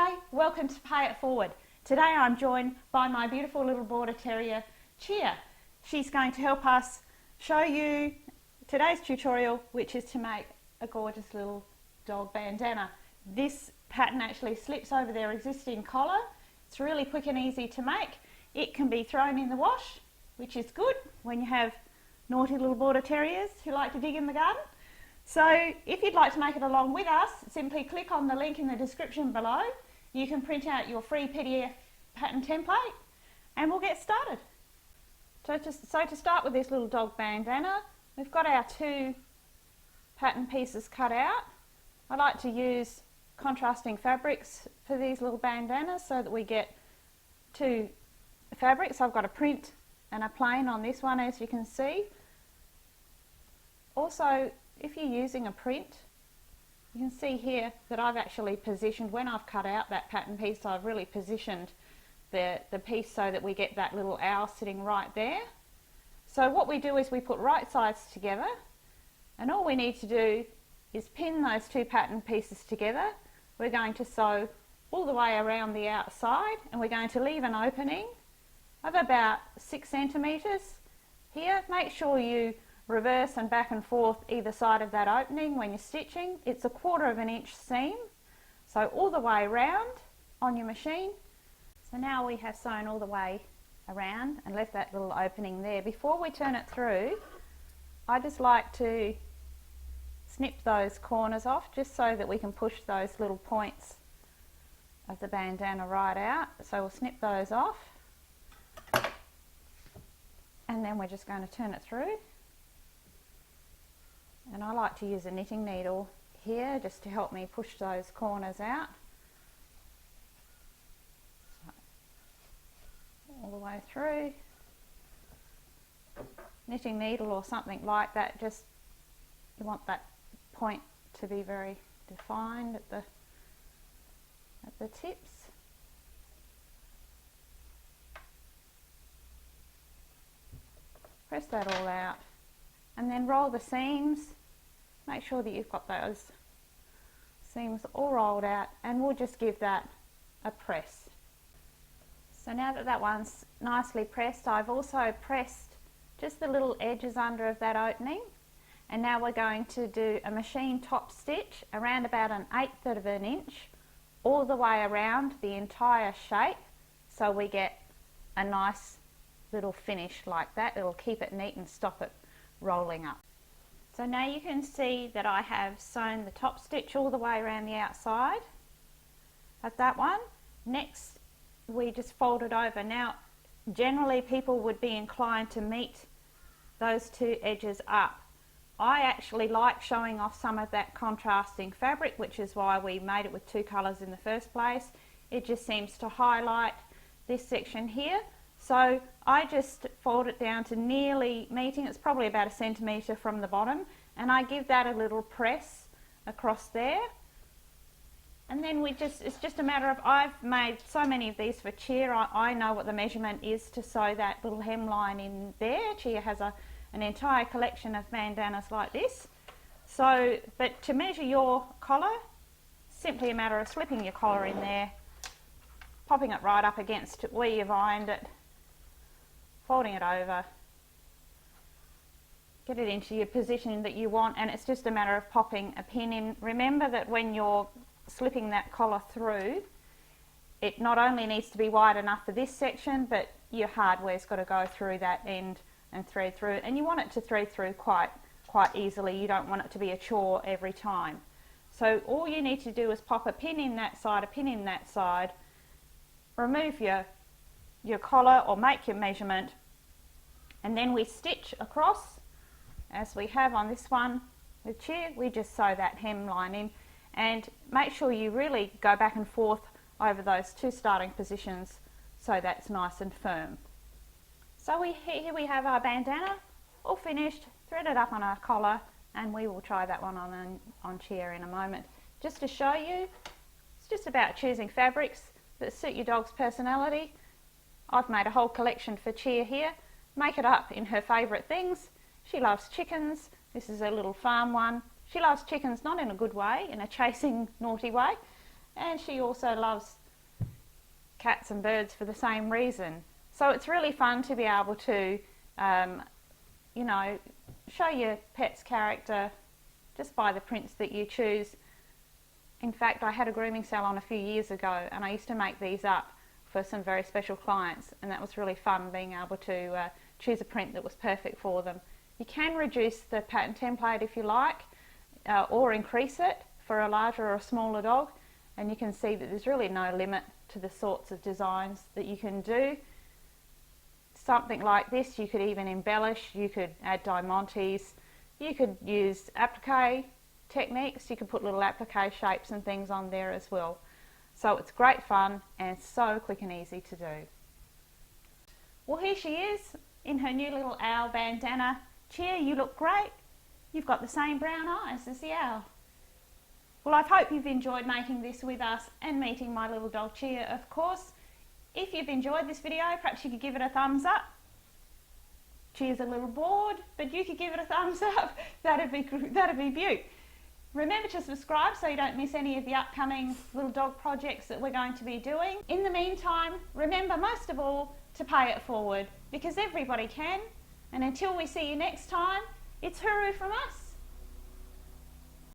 Hi, welcome to Pay It Forward. Today I'm joined by my beautiful little Border Terrier, Cheer. She's going to help us show you today's tutorial, which is to make a gorgeous little dog bandana. This pattern actually slips over their existing collar. It's really quick and easy to make. It can be thrown in the wash, which is good when you have naughty little Border Terriers who like to dig in the garden. So if you'd like to make it along with us, simply click on the link in the description below. You can print out your free PDF pattern template and we'll get started. So to start with this little dog bandana, we've got our two pattern pieces cut out. I like to use contrasting fabrics for these little bandanas so that we get two fabrics. I've got a print and a plain on this one, as you can see. Also, if you're using a print, you can see here that I've actually positioned, when I've cut out that pattern piece, I've really positioned the piece so that we get that little owl sitting right there. So what we do is we put right sides together, and all we need to do is pin those two pattern pieces together. We're going to sew all the way around the outside, and we're going to leave an opening of about 6 centimetres here. Make sure you reverse and back and forth either side of that opening when you're stitching. It's 1/4 of an inch seam, so all the way around on your machine. So now we have sewn all the way around and left that little opening there. Before we turn it through, I just like to snip those corners off just so that we can push those little points of the bandana right out. So we'll snip those off, and then we're just going to turn it through. And I like to use a knitting needle here just to help me push those corners out. So, all the way through. Knitting needle or something like that, just you want that point to be very defined at the tips. Press that all out and then roll the seams. Make sure that you've got those seams all rolled out, and we'll just give that a press. So now that that one's nicely pressed, I've also pressed just the little edges under of that opening, and now we're going to do a machine top stitch around about 1/8 of an inch all the way around the entire shape, so we get a nice little finish like that. It'll keep it neat and stop it rolling up. So now you can see that I have sewn the top stitch all the way around the outside of that one. Next, we just fold it over. Now, generally people would be inclined to meet those two edges up. I actually like showing off some of that contrasting fabric, which is why we made it with two colours in the first place. It just seems to highlight this section here. So I just fold it down to nearly meeting. It's probably about 1 centimetre from the bottom, and I give that a little press across there. And then it's just a matter of, I've made so many of these for Cheer. I know what the measurement is to sew that little hemline in there. Cheer has an entire collection of bandanas like this. So, but to measure your collar, simply a matter of slipping your collar in there, popping it right up against where you've ironed it, folding it over, get it into your position that you want, and it's just a matter of popping a pin in. Remember that when you're slipping that collar through, it not only needs to be wide enough for this section, but your hardware's got to go through that end and thread through, and you want it to thread through quite easily. You don't want it to be a chore every time. So all you need to do is pop a pin in that side, a pin in that side, remove your collar or make your measurement, and then we stitch across as we have on this one with Cheer. We just sew that hemline in, and make sure you really go back and forth over those two starting positions so that's nice and firm. So here we have our bandana all finished, threaded up on our collar, and we will try that one on Cheer in a moment. Just to show you, it's just about choosing fabrics that suit your dog's personality. I've made a whole collection for Cheer here. Make it up in her favourite things. She loves chickens. This is a little farm one. She loves chickens, not in a good way, in a chasing, naughty way. and she also loves cats and birds for the same reason. So it's really fun to be able to, you know, show your pet's character just by the prints that you choose. In fact, I had a grooming salon a few years ago and I used to make these up for some very special clients, and that was really fun, being able to choose a print that was perfect for them. You can reduce the pattern template if you like, or increase it for a larger or a smaller dog, and you can see that there's really no limit to the sorts of designs that you can do. Something like this you could even embellish, you could add diamantes, you could use applique techniques, you could put little applique shapes and things on there as well. So it's great fun and so quick and easy to do. Well, here she is in her new little owl bandana. Cheer, you look great. You've got the same brown eyes as the owl. Well, I hope you've enjoyed making this with us and meeting my little dog Cheer, of course. If you've enjoyed this video, perhaps you could give it a thumbs up. Cheer's a little bored, but you could give it a thumbs up. That'd be beaut. Remember to subscribe so you don't miss any of the upcoming little dog projects that we're going to be doing. In the meantime, remember most of all to pay it forward, because everybody can. And until we see you next time, it's hooroo from us.